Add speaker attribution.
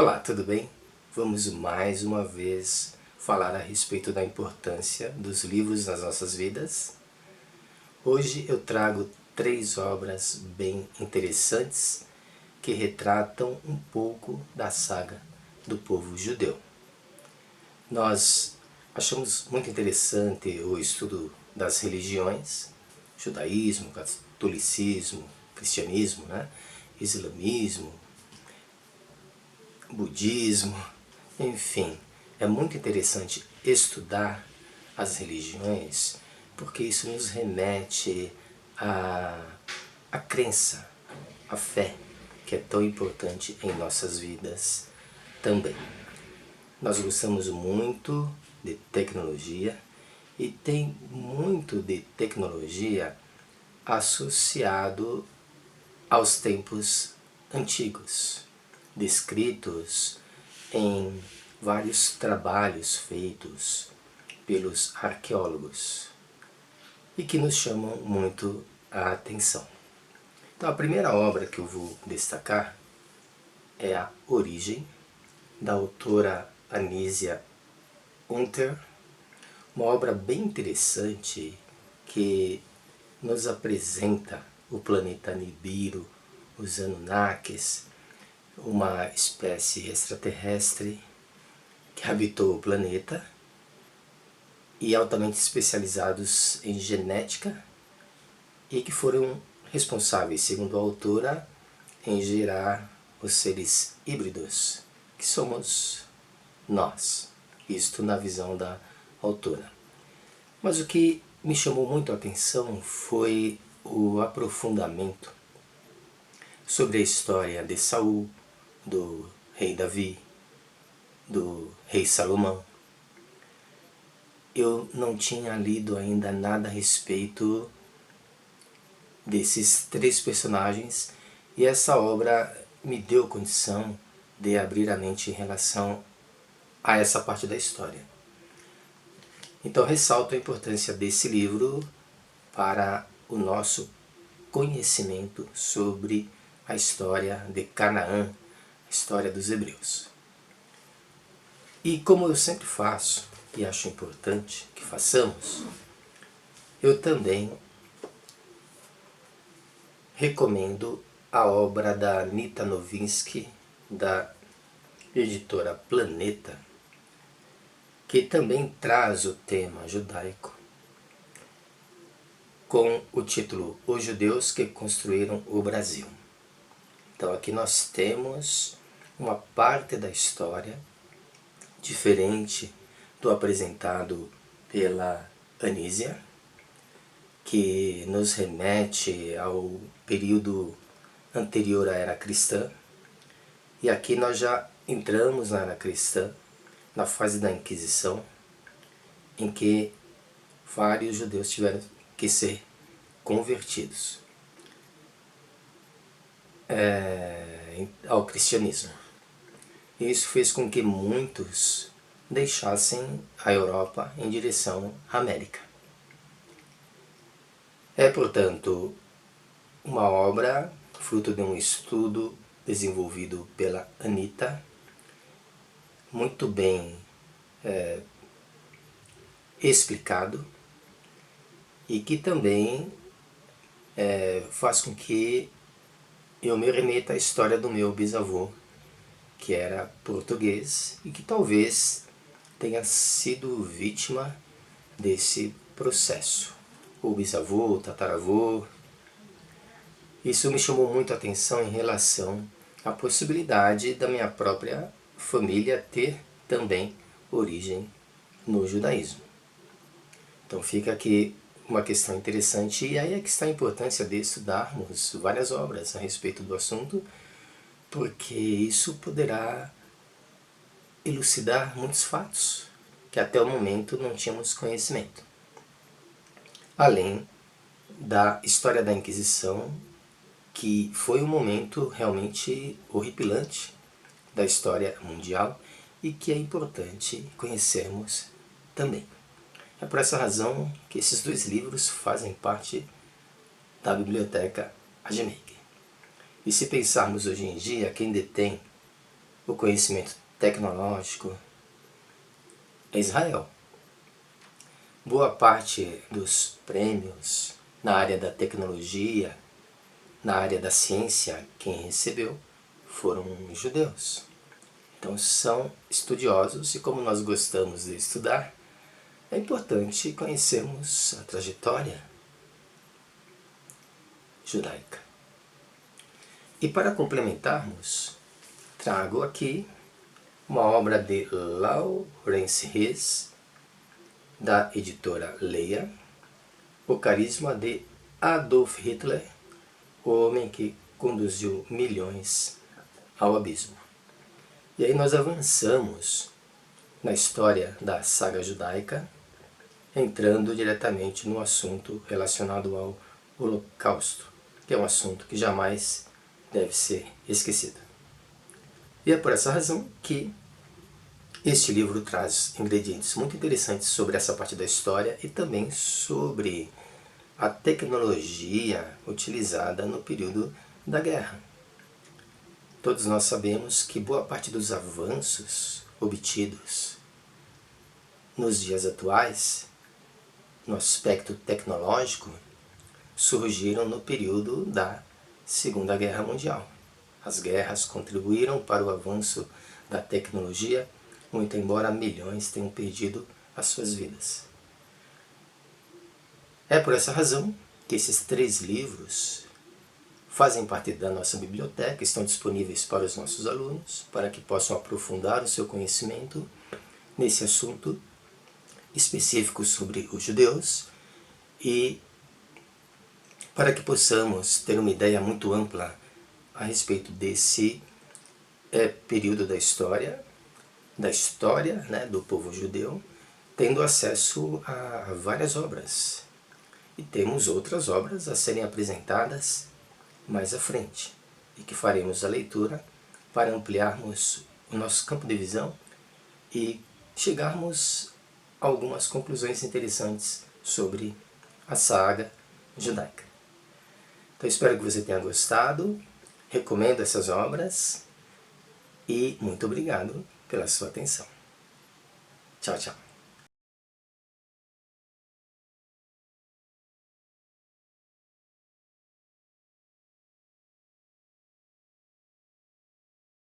Speaker 1: Olá, tudo bem? Vamos mais uma vez falar a respeito da importância dos livros nas nossas vidas. Hoje eu trago 3 obras bem interessantes que retratam um pouco da saga do povo judeu. Nós achamos muito interessante o estudo das religiões, judaísmo, catolicismo, cristianismo, islamismo, budismo, enfim, é muito interessante estudar as religiões porque isso nos remete à crença, à fé, que é tão importante em nossas vidas também. Nós gostamos muito de tecnologia e tem muito de tecnologia associado aos tempos antigos, descritos em vários trabalhos feitos pelos arqueólogos e que nos chamam muito a atenção. Então a primeira obra que eu vou destacar é A Origem, da autora Anísia Hunter, uma obra bem interessante que nos apresenta o planeta Nibiru, os Anunnakis, uma espécie extraterrestre que habitou o planeta e altamente especializados em genética e que foram responsáveis, segundo a autora, em gerar os seres híbridos, que somos nós. Isto na visão da autora. Mas o que me chamou muito a atenção foi o aprofundamento sobre a história de Saul, do rei Davi, do rei Salomão. Eu não tinha lido ainda nada a respeito desses 3 personagens e essa obra me deu condição de abrir a mente em relação a essa parte da história. Então ressalto a importância desse livro para o nosso conhecimento sobre a história de Canaã, a história dos hebreus. E como eu sempre faço, e acho importante que façamos, eu também recomendo a obra da Anita Novinsky, da editora Planeta, que também traz o tema judaico com o título Os Judeus que Construíram o Brasil. Então aqui nós temos uma parte da história diferente do apresentado pela Anísia, que nos remete ao período anterior à era cristã, e aqui nós já entramos na era cristã, na fase da Inquisição, em que vários judeus tiveram que ser convertidos ao cristianismo. Isso fez com que muitos deixassem a Europa em direção à América. É, portanto, uma obra fruto de um estudo desenvolvido pela Anita, muito bem explicado e que também faz com que eu me remeta à história do meu bisavô, que era português e que talvez tenha sido vítima desse processo. O bisavô, o tataravô. Isso me chamou muito a atenção em relação à possibilidade da minha própria família ter também origem no judaísmo. Então fica aqui uma questão interessante, e aí é que está a importância de estudarmos várias obras a respeito do assunto, porque isso poderá elucidar muitos fatos que até o momento não tínhamos conhecimento. Além da história da Inquisição, que foi um momento realmente horripilante da história mundial e que é importante conhecermos também. É por essa razão que esses 2 livros fazem parte da biblioteca Agemeig. E se pensarmos hoje em dia, quem detém o conhecimento tecnológico é Israel. Boa parte dos prêmios na área da tecnologia, na área da ciência, quem recebeu foram judeus. Então são estudiosos e, como nós gostamos de estudar, é importante conhecermos a trajetória judaica. E para complementarmos, trago aqui uma obra de Lawrence Hess, da editora Leia, O Carisma de Adolf Hitler, o homem que conduziu milhões ao abismo. E aí nós avançamos na história da saga judaica, entrando diretamente no assunto relacionado ao Holocausto, que é um assunto que jamais deve ser esquecido. E é por essa razão que este livro traz ingredientes muito interessantes sobre essa parte da história e também sobre a tecnologia utilizada no período da guerra. Todos nós sabemos que boa parte dos avanços obtidos nos dias atuais, no aspecto tecnológico, surgiram no período da Segunda Guerra Mundial. As guerras contribuíram para o avanço da tecnologia, muito embora milhões tenham perdido as suas vidas. É por essa razão que esses 3 livros fazem parte da nossa biblioteca, estão disponíveis para os nossos alunos, para que possam aprofundar o seu conhecimento nesse assunto específico sobre os judeus e para que possamos ter uma ideia muito ampla a respeito desse período da história do povo judeu, tendo acesso a várias obras. E temos outras obras a serem apresentadas mais à frente, e que faremos a leitura para ampliarmos o nosso campo de visão e chegarmos a algumas conclusões interessantes sobre a saga judaica. Então espero que você tenha gostado, recomendo essas obras e muito obrigado pela sua atenção. Tchau, tchau.